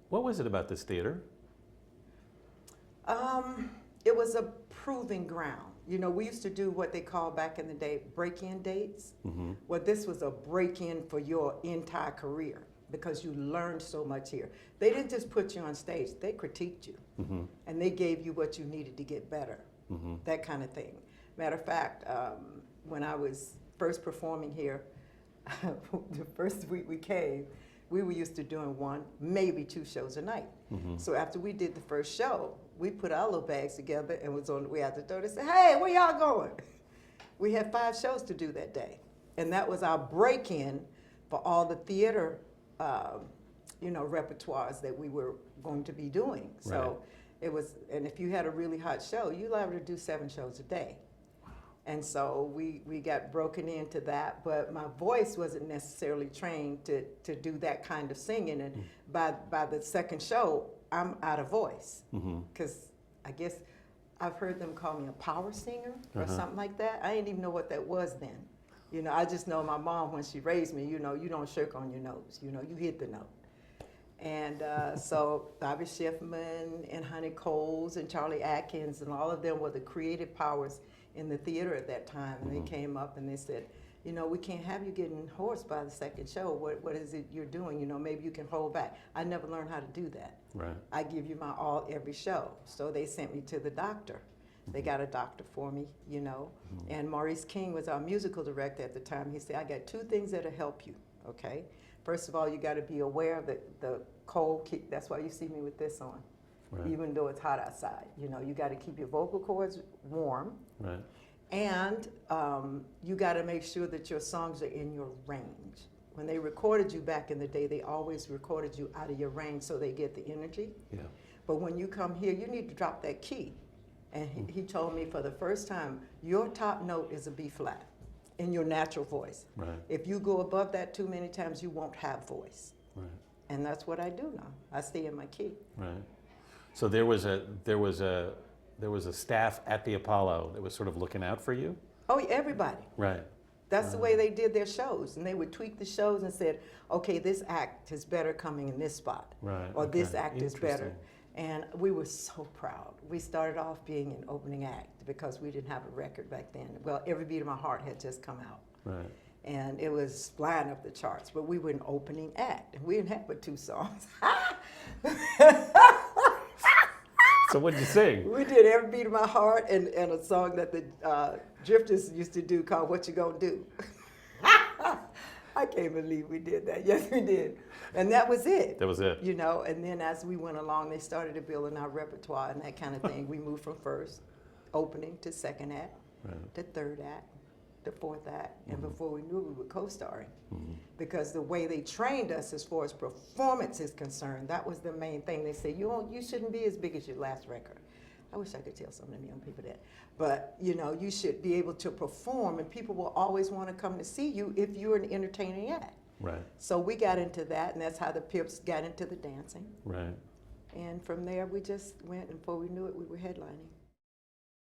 What was it about this theater? It was a proving ground. You know, we used to do what they call back in the day break-in dates. Mm-hmm. Well, this was a break-in for your entire career because you learned so much here. They didn't just put you on stage, they critiqued you. Mm-hmm. And they gave you what you needed to get better, Mm-hmm. that kind of thing. Matter of fact, when I was first performing here, the first week we came, we were used to doing 1, maybe 2 shows a night. Mm-hmm. So after we did the first show, we put our little bags together and was on the way out the door. They said, hey, where y'all going? We had 5 shows to do that day. And that was our break-in for all the theater, repertoires that we were going to be doing. So Right. it was, and if you had a really hot show, you were able to do 7 shows a day. And so we got broken into that, but my voice wasn't necessarily trained to do that kind of singing. And by the second show, I'm out of voice. Because I guess I've heard them call me a power singer or something like that. I didn't even know what that was then. You know, I just know my mom, when she raised me, you don't shirk on your nose. You know, you hit the note. And so Bobby Schiffman and Honey Coles and Charlie Atkins and all of them were the creative powers in the theater at that time. And they came up and they said, you know, we can't have you getting hoarse by the second show. What is it you're doing? You know, maybe you can hold back. I never learned how to do that. Right. I give you my all every show. So they sent me to the doctor. They got a doctor for me, you know. And Maurice King was our musical director at the time. He said, I got 2 things that'll help you, okay? First of all, you got to be aware of the cold kick. That's why you see me with this on, Right. even though it's hot outside. You know, you got to keep your vocal cords warm. Right. And you got to make sure that your songs are in your range. When they recorded you back in the day, they always recorded you out of your range so they get the energy. Yeah. But when you come here, you need to drop that key. And he told me for the first time, your top note is a B flat in your natural voice. Right. If you go above that too many times, you won't have voice. Right. And that's what I do now. I stay in my key. Right. So there was a staff at the Apollo that was sort of looking out for you? Oh, everybody. Right. That's the way they did their shows. And they would tweak the shows and said, okay, this act is better coming in this spot. Right. Or Okay. this act is better. Interesting. And we were so proud. We started off being an opening act because we didn't have a record back then. Well, Every Beat of My Heart had just come out. Right. And it was flying up the charts, but we were an opening act. And we didn't have but 2 songs. So what did you sing? We did Every Beat of My Heart and a song that the Drifters used to do called What You Gonna Do. I can't believe we did that. Yes, we did. And that was it. That was it. You know, and then as we went along, they started to build in our repertoire and that kind of thing. We moved from first opening to second act, Right. to third act, to fourth act. And before we knew it, we were co-starring. Mm-hmm. Because the way they trained us as far as performance is concerned, that was the main thing. They said, you shouldn't be as big as your last record. I wish I could tell some of them young people that. But, you know, you should be able to perform, and people will always want to come to see you if you're an entertaining act. Right. So we got into that, and that's how the Pips got into the dancing. Right. And from there, we just went, and before we knew it, we were headlining.